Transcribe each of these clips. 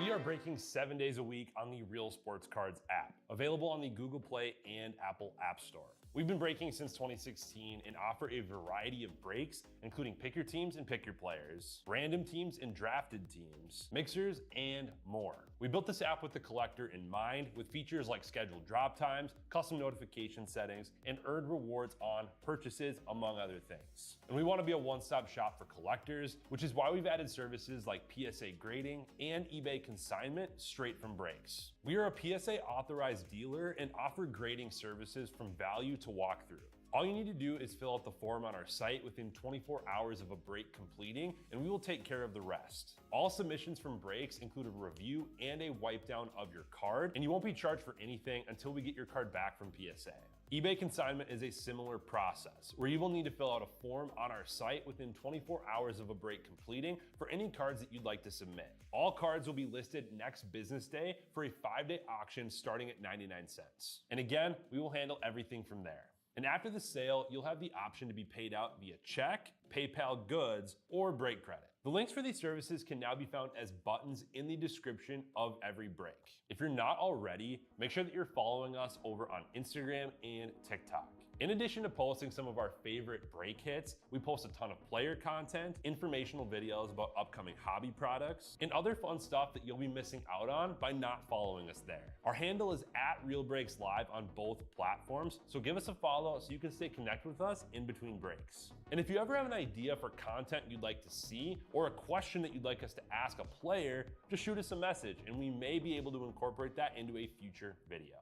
We are breaking 7 days a week on the Real Sports Cards app, available on the Google Play and Apple App Store. We've been breaking since 2016 and offer a variety of breaks, including pick your teams and pick your players, random teams and drafted teams, mixers, and more. We built this app with the collector in mind, with features like scheduled drop times, custom notification settings, and earned rewards on purchases, among other things. And we want to be a one-stop shop for collectors, which is why we've added services like PSA grading and eBay consignment straight from breaks. We are a PSA authorized dealer and offer grading services from value to walkthrough. All you need to do is fill out the form on our site within 24 hours of a break completing, and we will take care of the rest. All submissions from breaks include a review and a wipe down of your card, and you won't be charged for anything until we get your card back from PSA. eBay consignment is a similar process, where you will need to fill out a form on our site within 24 hours of a break completing for any cards that you'd like to submit. All cards will be listed next business day for a 5-day auction starting at 99 cents. And again, we will handle everything from there. And after the sale, you'll have the option to be paid out via check, PayPal goods, or break credit. The links for these services can now be found as buttons in the description of every break. If you're not already, make sure that you're following us over on Instagram and TikTok. In addition to posting some of our favorite break hits, we post a ton of player content, informational videos about upcoming hobby products, and other fun stuff that you'll be missing out on by not following us there. Our handle is @RealBreaksLive on both platforms, so give us a follow so you can stay connected with us in between breaks. And if you ever have an idea for content you'd like to see, or a question that you'd like us to ask a player, just shoot us a message and we may be able to incorporate that into a future video.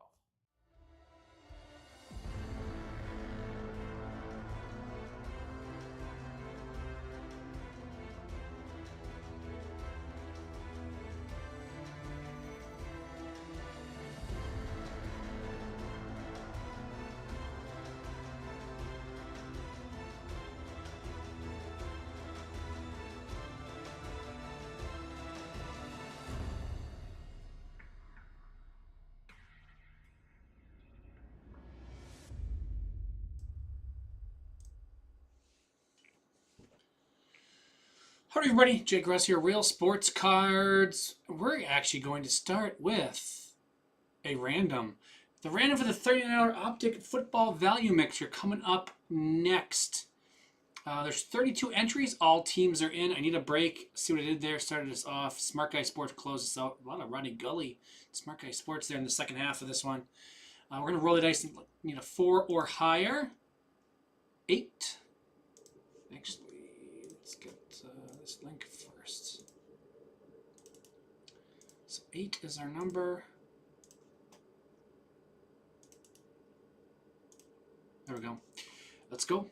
Hello everybody, Jake Russ here, Real Sports Cards. We're actually going to start with a random. The random for the $39 Optic Football Value Mixture coming up next. There's 32 entries, all teams are in. I need a break, see what I did there, started us off. Smart Guy Sports closed us out. A lot of Ronnie Gully, Smart Guy Sports there in the second half of this one. We're going to roll the dice and need a 4 or higher. 8. Actually, let's get this link first. So 8 is our number. There we go. Let's go.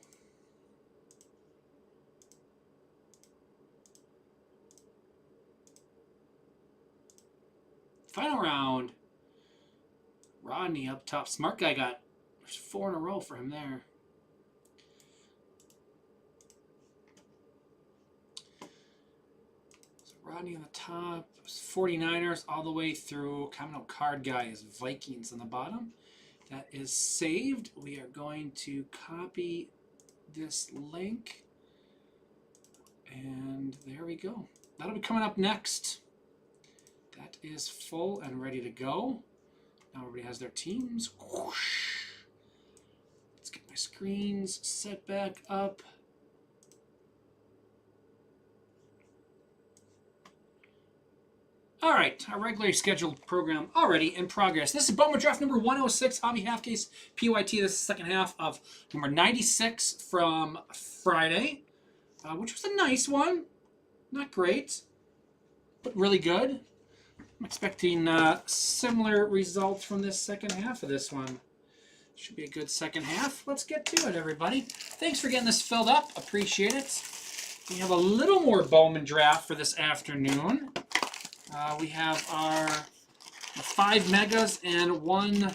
Final round. Rodney up top. Smart Guy got 4 in a row for him there. Rodney on the top, 49ers all the way through. Coming out card guy is Vikings on the bottom. That is saved. We are going to copy this link. And there we go. That'll be coming up next. That is full and ready to go. Now everybody has their teams. Whoosh. Let's get my screens set back up. All right, our regularly scheduled program already in progress. This is Bowman draft number 106, Hobby Half Case PYT. This is the second half of number 96 from Friday, which was a nice one. Not great, but really good. I'm expecting similar results from this second half of this one. Should be a good second half. Let's get to it, everybody. Thanks for getting this filled up. Appreciate it. We have a little more Bowman draft for this afternoon. We have our 5 megas and 1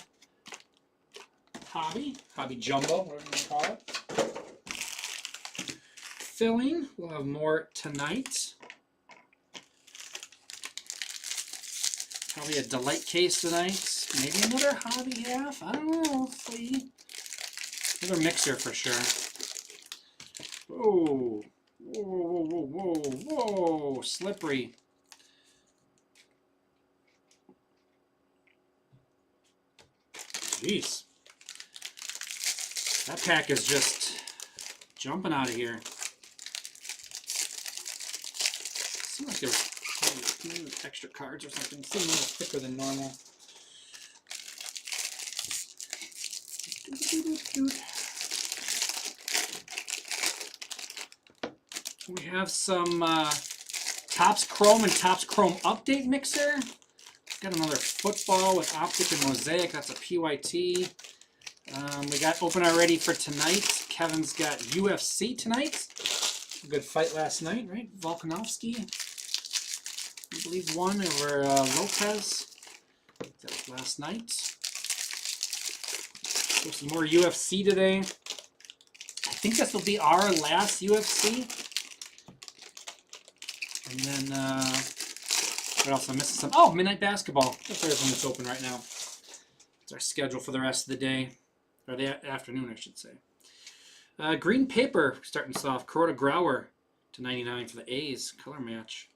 hobby jumbo, whatever you want to call it. Filling, we'll have more tonight. Probably a delight case tonight. Maybe another hobby half. I don't know. We'll see. Another mixer for sure. Whoa. Whoa, whoa, whoa, whoa, whoa. Slippery. Jeez. That pack is just jumping out of here. Seems like there was maybe a few extra cards or something. It seemed a little thicker than normal. We have some Topps Chrome and Topps Chrome Update Mixer. Got another football with Optic and Mosaic. That's a PYT. We got open already for tonight. Kevin's got UFC tonight. A good fight last night, right? Volkanovski, I believe, won over Lopez. That was last night. So some more UFC today. I think this will be our last UFC. And then, what else? I'm missing some. Oh, Midnight Basketball. That's the one that's open right now. It's our schedule for the rest of the day. Or the afternoon, I should say. Green Paper, starting us off. Corota Grauer to 99 for the A's. Color match.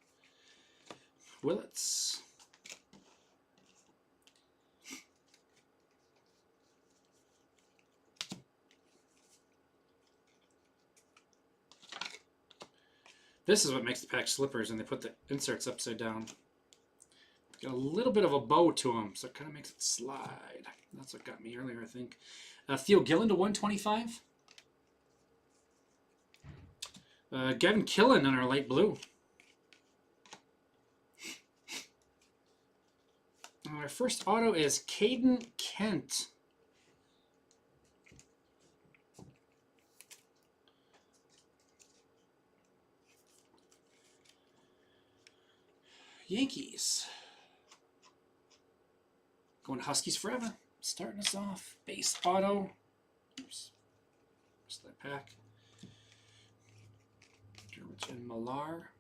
Willets. This is what makes the pack slippers, and they put the inserts upside down. Got a little bit of a bow to them, so it kind of makes it slide. That's what got me earlier, I think. Theo Gillen to 125. Gavin Killen on our light blue. Our first auto is Caden Kent. Yankees. Going Huskies forever. Starting us off. Base auto. Oops. Missed that pack. Dermich and Millar.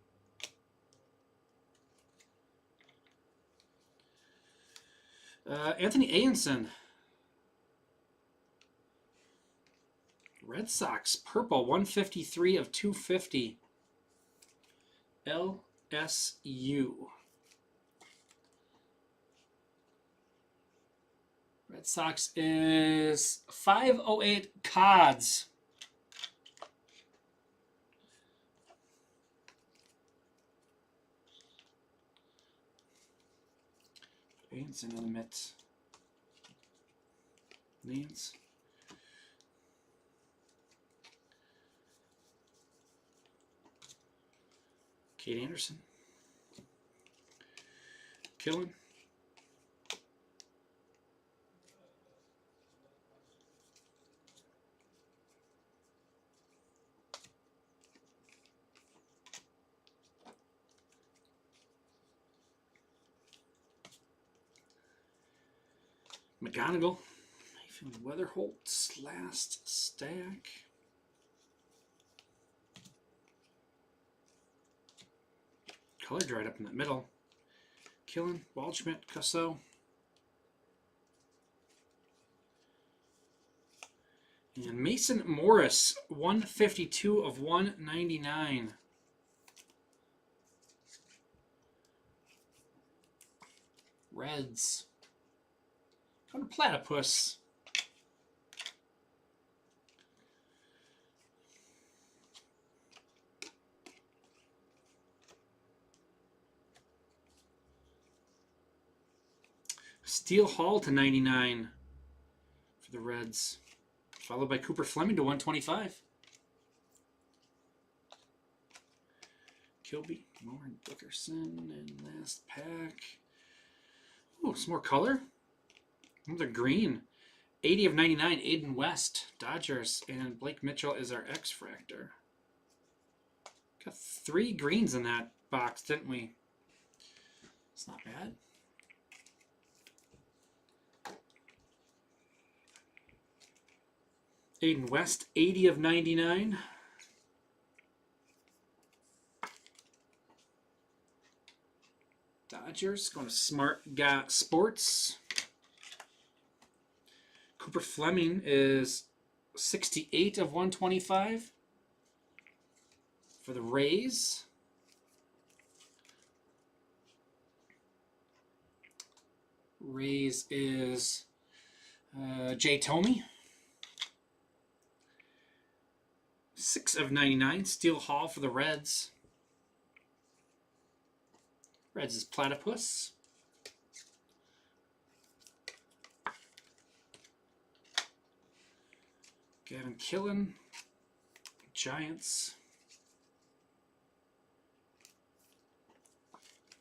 Anthony Ayenson. Red Sox. Purple. 153 of 250. LSU. Red Sox is 508 Cods. Ayenson on the Mets. Nance. Kate Anderson. Killen. McGonigal. Weatherholt's last stack. Color dried up in the middle. Killen, Waldschmidt, Cusso. And Mason Morris, 152 of 199. Reds. Going to Platypus. Steele Hall to 99 for the Reds. Followed by Cooper Fleming to 125. Kilby, Moore, Dickerson, and last pack. Oh, some more color. Another green. 80 of 99, Aiden West, Dodgers, and Blake Mitchell is our X-Fractor. Got 3 greens in that box, didn't we? It's not bad. Aiden West, 80 of 99. Dodgers, going to Smart Got Sports. Cooper Fleming is 68 of 125 for the Rays. Rays is Jay Tomey. 6/99. Steel Hall for the Reds. Reds is Platypus. Gavin Killen. Giants.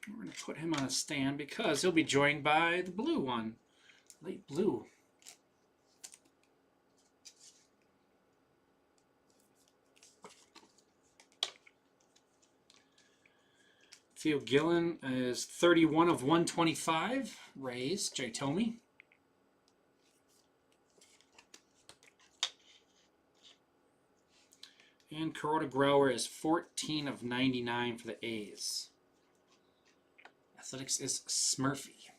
We're going to put him on a stand because he'll be joined by the blue one. Late blue. Theo Gillen is 31/125. Rays, Jay Tomey. And Kuroda Grower is 14/99 for the A's. Athletics is Smurfy.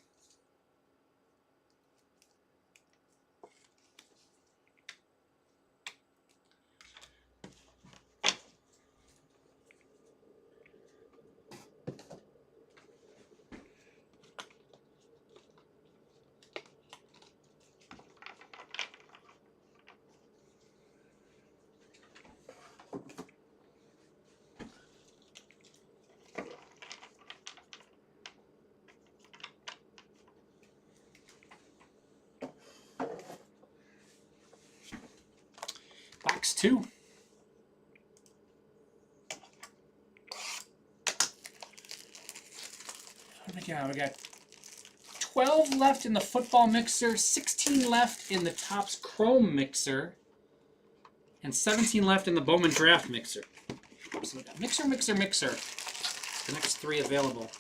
Box 2. We got 12 left in the football mixer, 16 left in the Topps Chrome mixer, and 17 left in the Bowman draft mixer. So we got mixer. The next 3 available.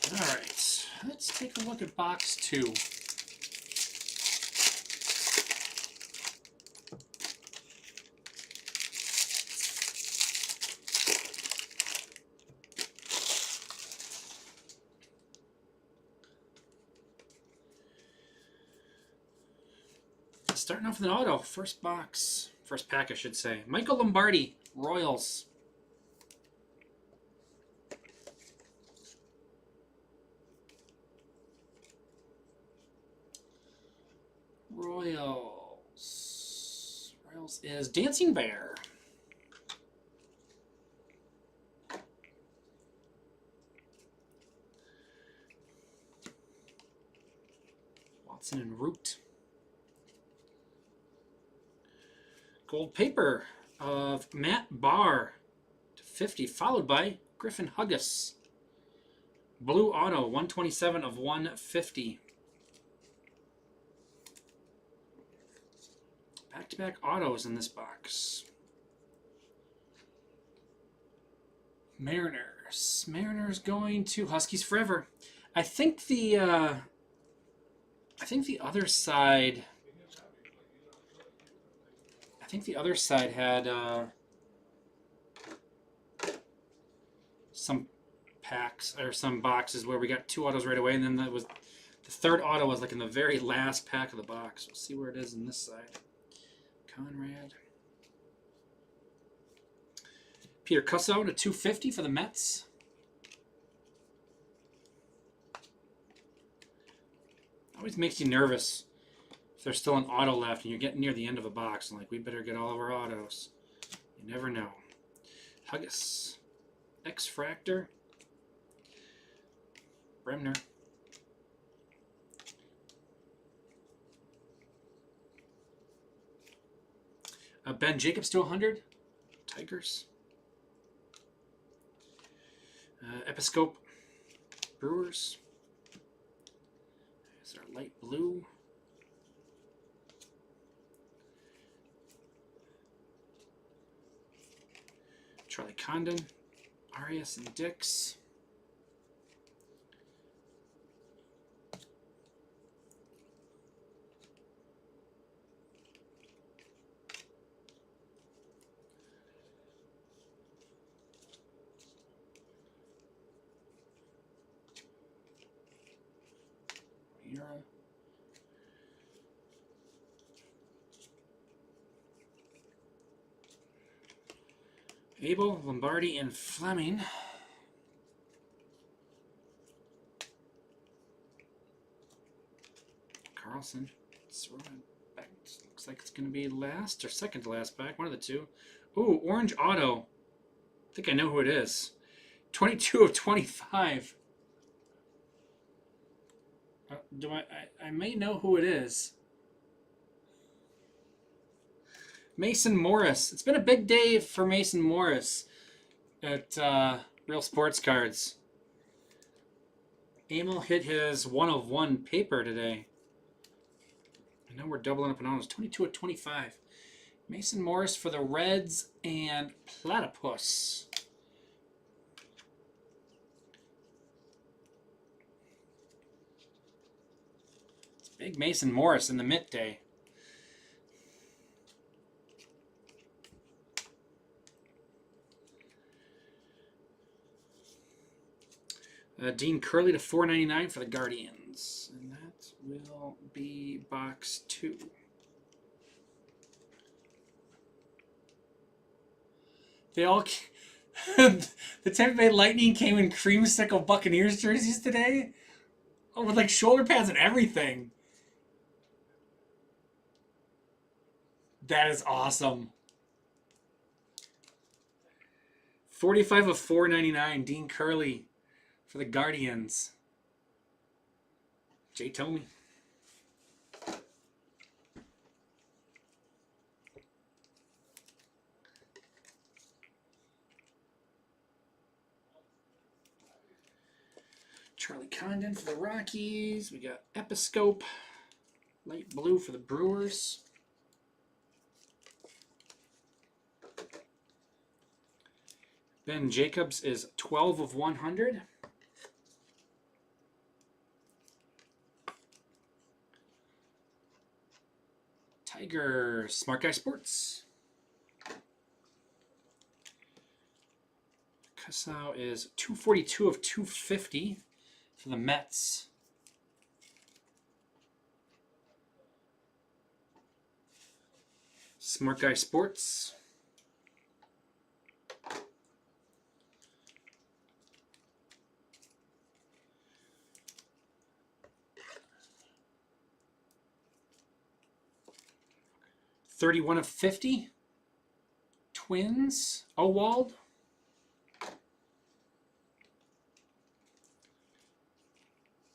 Alright, let's take a look at box 2. Starting off with an auto. First box. First pack, I should say. Michael Lombardi, Royals. Royals is Dancing Bear. Watson and Root. Gold paper of Matt Barr to 50, followed by Griffin Hugges. Blue auto, 127/150. Back-to-back autos in this box. Mariners going to Huskies Forever. I think the other side. I think the other side had some packs or some boxes where we got 2 autos right away, and then that was the third auto was like in the very last pack of the box. We'll see where it is in this side. Conrad. Peter Cusso to 250 for the Mets. Always makes you nervous if there's still an auto left and you're getting near the end of a box and like, we better get all of our autos. You never know. Hugges. X-Fractor. Bremner. Ben Jacobs to 100. Tigers. Episcope. Brewers. Is our light blue. Charlie Condon. Arias and Dix. Mira. Abel, Lombardi, and Fleming. Carlson. Back. Looks like it's going to be last or second to last back. One of the two. Ooh, orange auto. I think I know who it is. 22 of 25. I may know who it is. Mason Morris. It's been a big day for Mason Morris at Real Sports Cards. Emil hit his 1 of 1 paper today. I know we're doubling up on autos. 22 of 25. Mason Morris for the Reds and Platypus. It's big Mason Morris in the mint day. Dean Curley to $4.99 for the Guardians. And that will be box 2. They all... the Tampa Bay Lightning came in creamsicle Buccaneers jerseys today. Oh, with like shoulder pads and everything. That is awesome. 45 of $4.99, Dean Curley for the Guardians. Jay Tomey. Charlie Condon for the Rockies. We got Episcope. Light blue for the Brewers. Ben Jacobs is 12 of 100. Tiger Smart Guy Sports. Casau is 242 of 250 for the Mets. Smart Guy Sports. $31 of 50. Twins. Owald.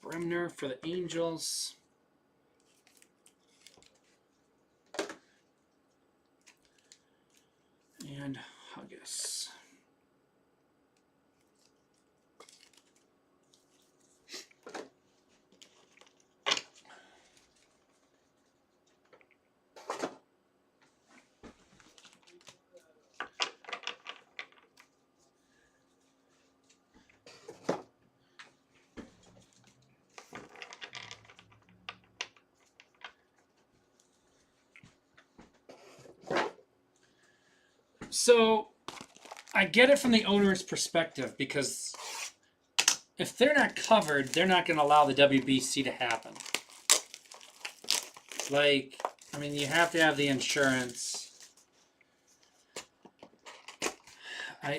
Bremner for the Angels. And Hugges. So, I get it from the owner's perspective because if they're not covered, they're not going to allow the WBC to happen. Like, I mean, you have to have the insurance. And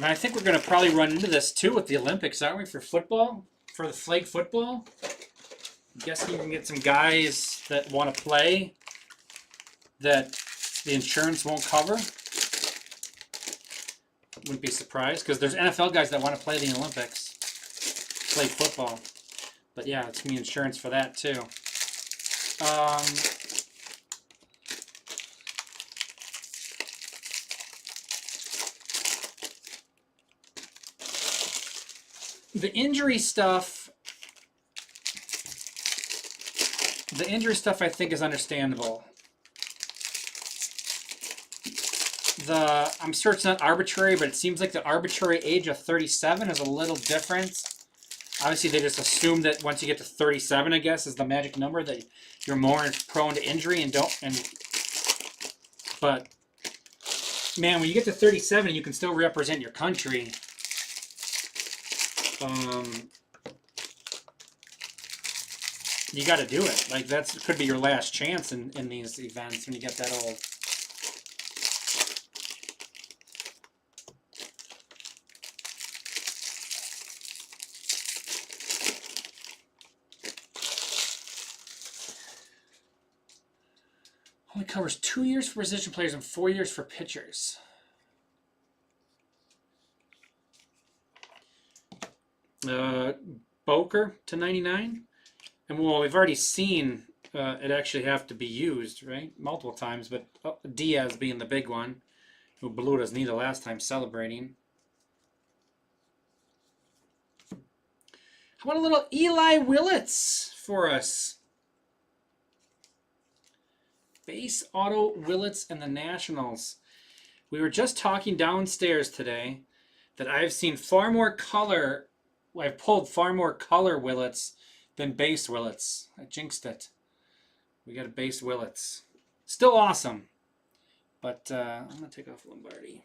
I think we're going to probably run into this too with the Olympics, aren't we, for football? For the flag football? I'm guessing you can get some guys that want to play that the insurance won't cover. Wouldn't be surprised because there's NFL guys that want to play the Olympics, play football. But yeah, it's going to be insurance for that too. The injury stuff, I think, is understandable. I'm sure it's not arbitrary, but it seems like the arbitrary age of 37 is a little different. Obviously, they just assume that once you get to 37, I guess, is the magic number, that you're more prone to injury but man, when you get to 37, you can still represent your country. You got to do it. Like, that could be your last chance in these events when you get that old. Only covers 2 years for position players and 4 years for pitchers. Boker to 99. And well, we've already seen it actually have to be used, right? Multiple times, but Diaz being the big one, who blew his knee the last time celebrating. How about a little Eli Willits for us? Base auto Willits and the Nationals. We were just talking downstairs today that I've seen far more color. I've pulled far more color Willits than base Willits. I jinxed it. We got a base Willits. Still awesome. But I'm going to take off Lombardi.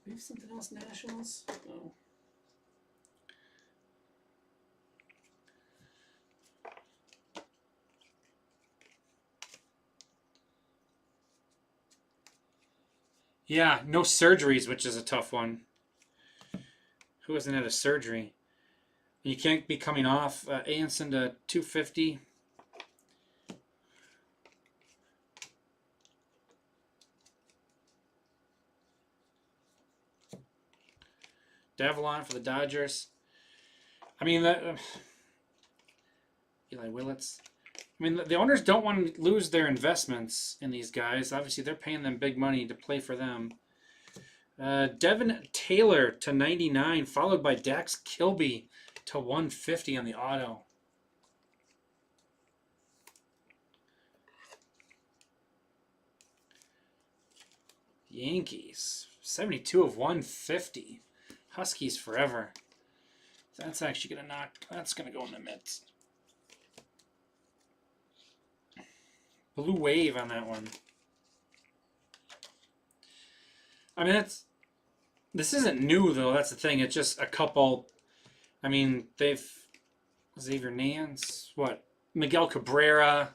We have something else, Nationals? No. Yeah, no surgeries, which is a tough one. Who hasn't had a surgery? You can't be coming off Anson to 250. Davalon for the Dodgers. I mean, Eli Willits. I mean, the owners don't want to lose their investments in these guys. Obviously, they're paying them big money to play for them. Devin Taylor to 99, followed by Dax Kilby to 150 on the auto. Yankees, 72 of 150. Huskies forever. That's actually going to that's going to go in the mitts. Blue wave on that one. I mean, this isn't new, though. That's the thing. It's just a couple. I mean, Xavier Nance, Miguel Cabrera,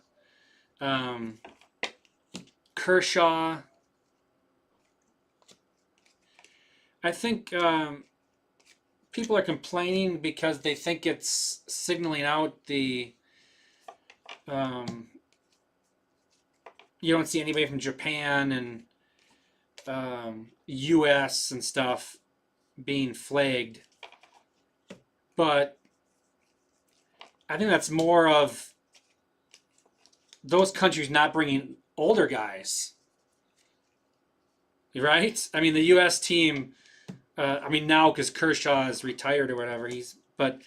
Kershaw. I think people are complaining because they think it's signaling out the. You don't see anybody from Japan and U.S. and stuff being flagged. But I think that's more of those countries not bringing older guys. Right? I mean, the U.S. team, now because Kershaw is retired or whatever, but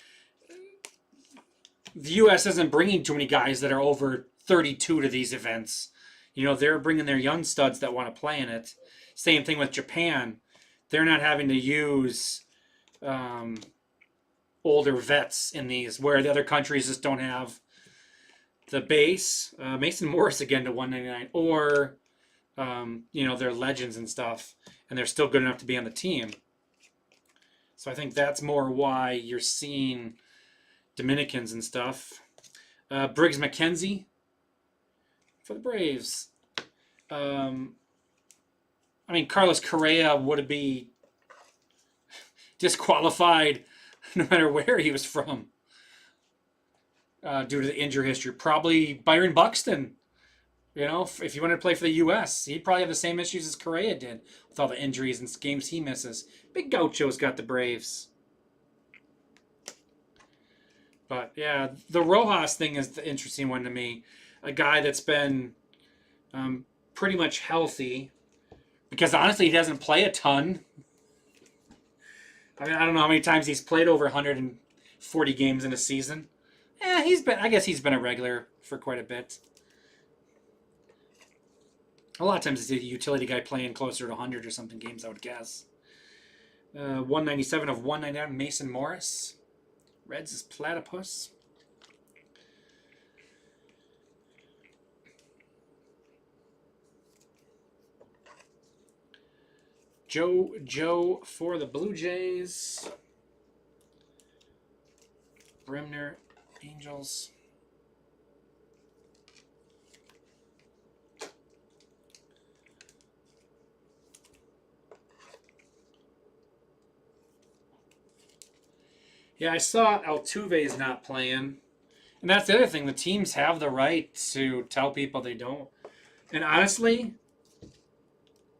the U.S. isn't bringing too many guys that are over 32 to these events. You know, they're bringing their young studs that want to play in it. Same thing with Japan. They're not having to use older vets in these, where the other countries just don't have the base. Mason Morris again to 199, or they're legends and stuff, and they're still good enough to be on the team. So I think that's more why you're seeing Dominicans and stuff. Briggs McKenzie for the Braves. Carlos Correa would be disqualified no matter where he was from due to the injury history. Probably Byron Buxton. You know, if he wanted to play for the U.S., he'd probably have the same issues as Correa did with all the injuries and games he misses. Big Gaucho's got the Braves. But, yeah, the Rojas thing is the interesting one to me. A guy that's been pretty much healthy, because honestly he doesn't play a ton. I mean, I don't know how many times he's played over 140 games in a season. I guess he's been a regular for quite a bit. A lot of times it's a utility guy playing closer to 100 or something games, I would guess. 197 of 199, Mason Morris. Reds is Platypus. Joe for the Blue Jays. Brimner, Angels. Yeah, I saw Altuve's not playing. And that's the other thing. The teams have the right to tell people they don't. And honestly,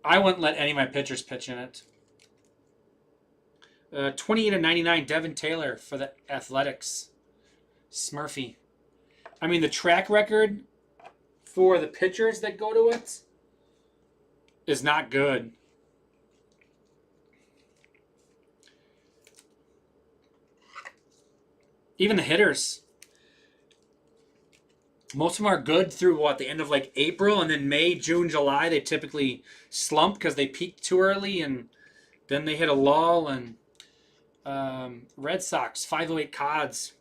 I wouldn't let any of my pitchers pitch in it. 28 of 99, Devin Taylor for the Athletics. Smurfy. I mean, the track record for the pitchers that go to it is not good. Even the hitters. Most of them are good through the end of like April, and then May, June, July they typically slump because they peak too early, and then they hit a lull. And Red Sox 508 Cods.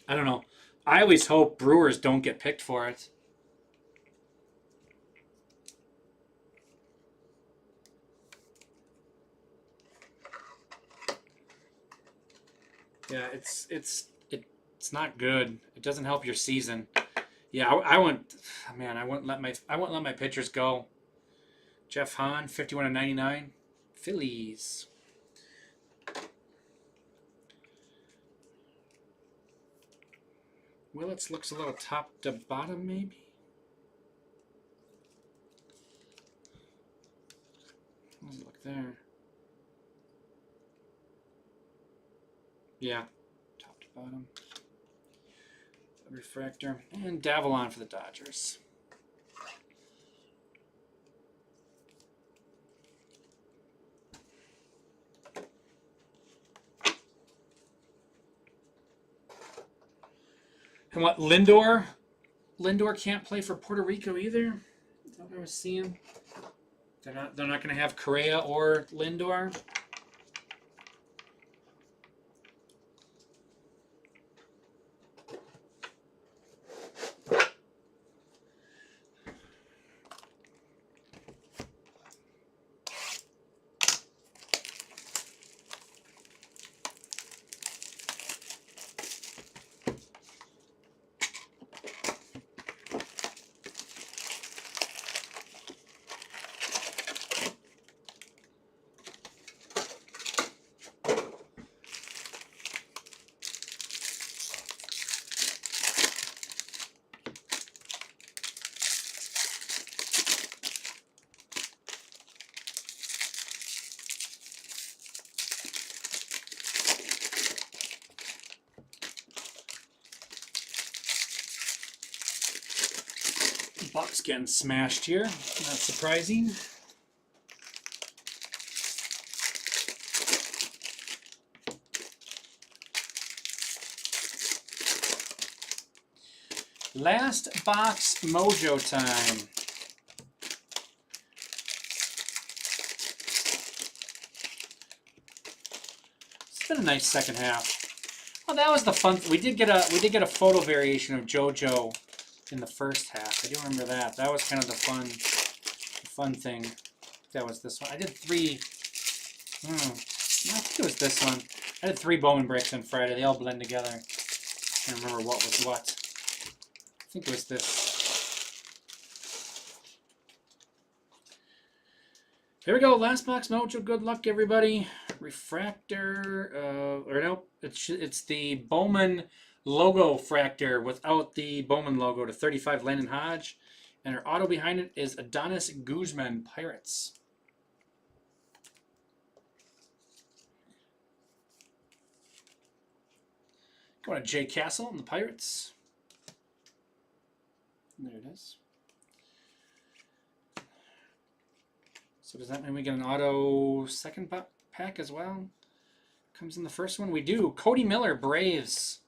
I don't know. I always hope Brewers don't get picked for it. Yeah, it's not good. It doesn't help your season. Yeah, I wouldn't let my pitchers go. Jeff Hahn, 51 of 99. Phillies. Willits looks a little top to bottom, maybe. Let's look there. Yeah, top to bottom. Refractor. And Davalon for the Dodgers. And what, Lindor? Lindor can't play for Puerto Rico either? Is that what I was seeing? They're not going to have Correa or Lindor? Bucks getting smashed here. Not surprising. Last box mojo time. It's been a nice second half. Well, that was the fun. We did get a photo variation of JoJo in the first half. I do remember that. That was kind of the fun thing. That was this one. I did three. I think it was this one. I did 3 Bowman breaks on Friday. They all blend together. I can't remember what was what. I think it was this. Here we go. Last box mojo. Good luck, everybody. Refractor. Or no, it's the Bowman logo fractor without the Bowman logo to 35, Landon Hodge. And our auto behind it is Adonis Guzman, Pirates. Going to Jay Castle and the Pirates. There it is. So does that mean we get an auto second pack as well. Comes in the first one. We do. Cody Miller, Braves.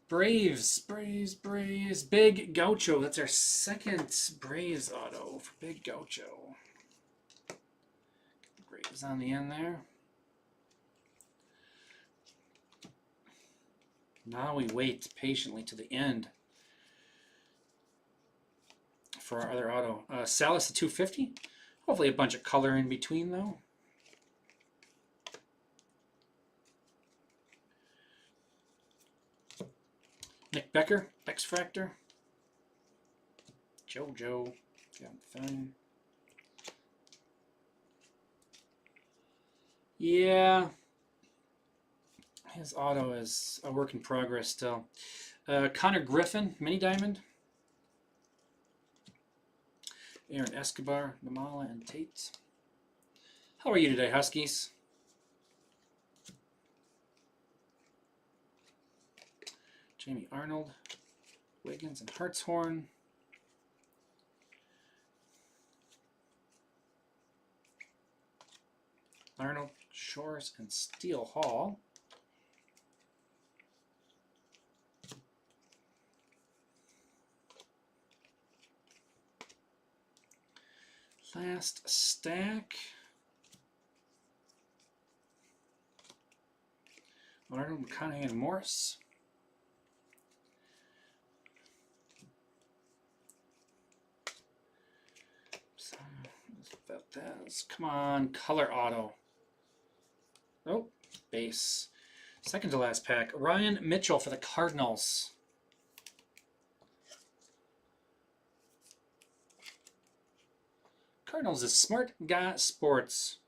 Braves. Big Gaucho. That's our second Braves auto for Big Gaucho. Braves on the end there. Now we wait patiently to the end for our other auto. Salas at 250. Hopefully a bunch of color in between, though. Nick Becker, X-Fractor. JoJo, yeah, fine. Yeah, his auto is a work in progress still. Connor Griffin, Mini Diamond. Aaron Escobar, Namala, and Tate. How are you today, Huskies? Jamie Arnold, Wiggins, and Hartshorn. Arnold, Shores, and Steele Hall. Last stack. Arnold, McConaughey, and Morris. So, about that. Come on, color auto. Oh, base. Second to last pack. Ryan Mitchell for the Cardinals. Cardinals is Smart Guy Sports.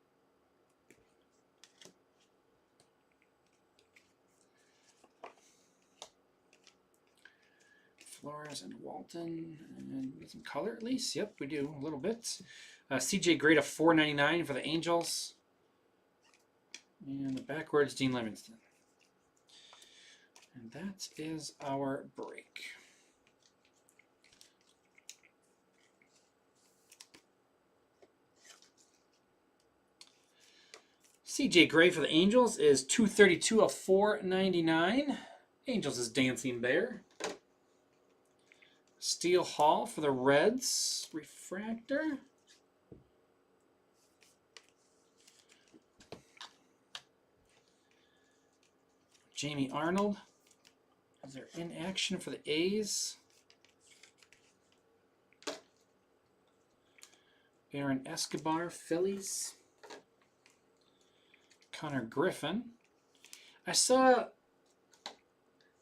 Flores and Walton, and some color at least. Yep, we do a little bit. CJ Gray to 499 for the Angels. And the backwards, Dean Livingston. And that is our break. CJ Gray for the Angels is 232 of 499. Angels is Dancing Bear. Steele Hall for the Reds. Refractor. Jamie Arnold. Is there in action for the A's? Aaron Escobar, Phillies. Connor Griffin. I saw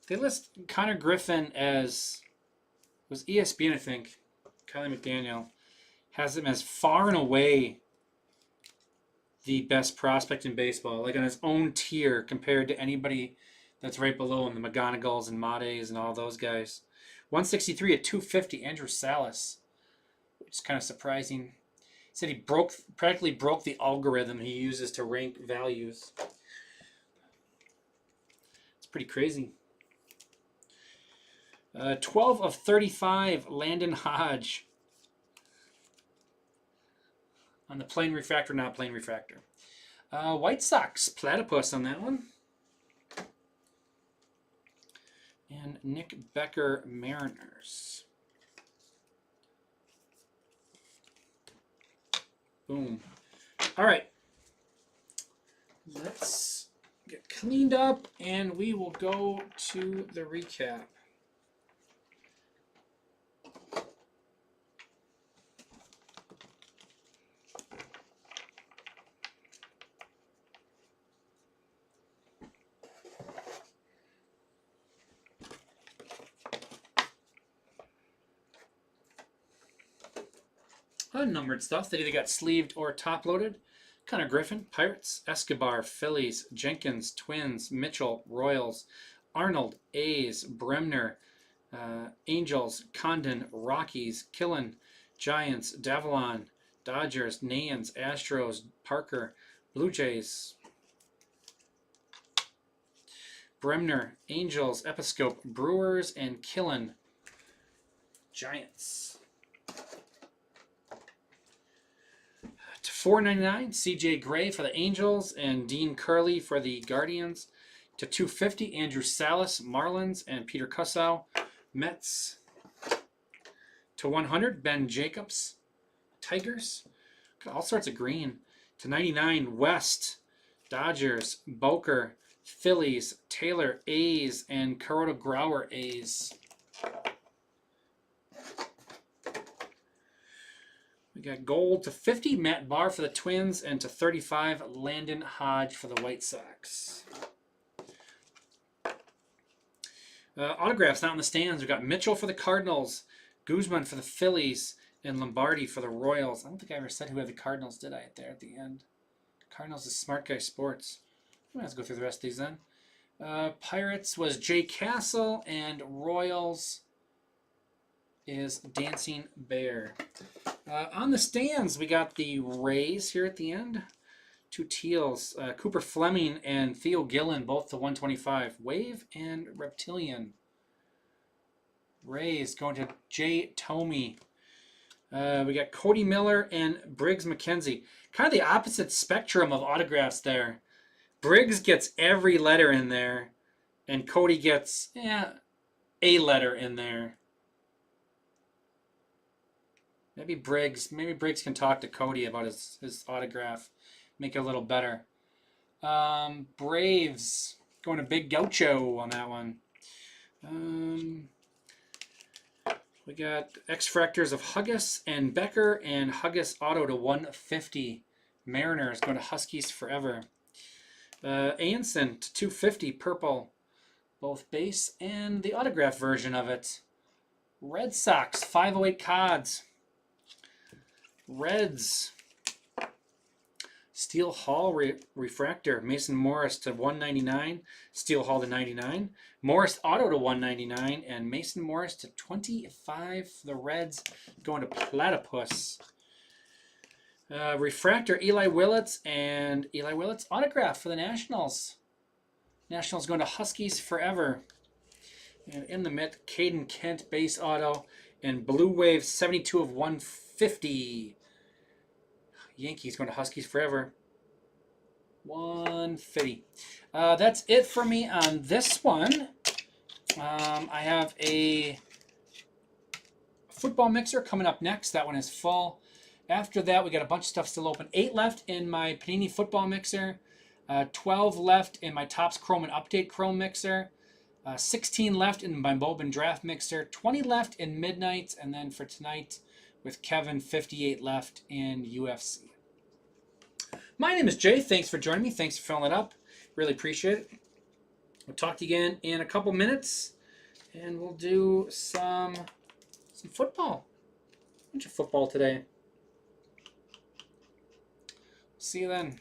they list Connor Griffin as, it was ESPN, I think. Kylie McDaniel has him as far and away the best prospect in baseball, like on his own tier compared to anybody that's right below him, the McGonagalls and Mates and all those guys. 163 at 250, Andrew Salas, which is kind of surprising. He said he practically broke the algorithm he uses to rank values. It's pretty crazy. 12 of 35, Landon Hodge. On the plain refractor, not plain refractor. White Sox, Platypus on that one. And Nick Becker, Mariners. Boom. All right. Let's get cleaned up and we will go to the recap. Unnumbered stuff that either got sleeved or top-loaded. Connor Griffin, Pirates. Escobar, Phillies. Jenkins, Twins. Mitchell, Royals. Arnold, A's. Bremner, Angels. Condon, Rockies. Killen, Giants. Davalon, Dodgers. Nans, Astros. Parker, Blue Jays. Bremner, Angels. Episcope, Brewers, and Killen, Giants. To 499, CJ Gray for the Angels and Dean Curley for the Guardians. To 250, Andrew Salas, Marlins, and Peter Cussow, Mets. To 100, Ben Jacobs, Tigers. Got all sorts of green. To 99, West, Dodgers, Boker, Phillies, Taylor, A's, and Kuroda Grauer, A's. We got gold to 50, Matt Barr for the Twins, and to 35, Landon Hodge for the White Sox. Autographs out in the stands. We got Mitchell for the Cardinals, Guzman for the Phillies, and Lombardi for the Royals. I don't think I ever said who had the Cardinals, did I, there at the end? Cardinals is Smart Guy Sports. I'm going to go through the rest of these then. Pirates was Jay Castle, and Royals is Dancing Bear. On the stands, we got the Rays here at the end. 2 teals. Cooper Fleming and Theo Gillen, both to 125. Wave and Reptilian. Rays going to Jay Tomey. We got Cody Miller and Briggs McKenzie. Kind of the opposite spectrum of autographs there. Briggs gets every letter in there, and Cody gets a letter in there. Maybe Briggs can talk to Cody about his autograph, make it a little better. Braves going to Big Gaucho on that one. We got X-Fractors of Huggis and Becker, and Huggis auto to 150. Mariners going to Huskies forever. Anson to 250, purple, both base and the autograph version of it. Red Sox 508 cards. Reds. Steel Hall refractor. Mason Morris to 199. Steel Hall to 99. Morris auto to 199. And Mason Morris to 25. The Reds going to Platypus. Refractor Eli Willits, and Eli Willits autograph for the Nationals. Nationals going to Huskies forever. And in the mitt, Caden Kent base auto, and Blue Wave 72 of 150. Yankees going to Huskies forever. 150. That's it for me on this one. I have a football mixer coming up next. That one is full. After that, we got a bunch of stuff still open. 8 left in my Panini football mixer. 12 left in my Topps Chrome and Update Chrome mixer. 16 left in my Bowman draft mixer. 20 left in Midnights. And then for tonight with Kevin, 58 left in UFC. My name is Jay. Thanks for joining me. Thanks for filling it up. Really appreciate it. We'll talk to you again in a couple minutes. And we'll do some football. A bunch of football today. See you then.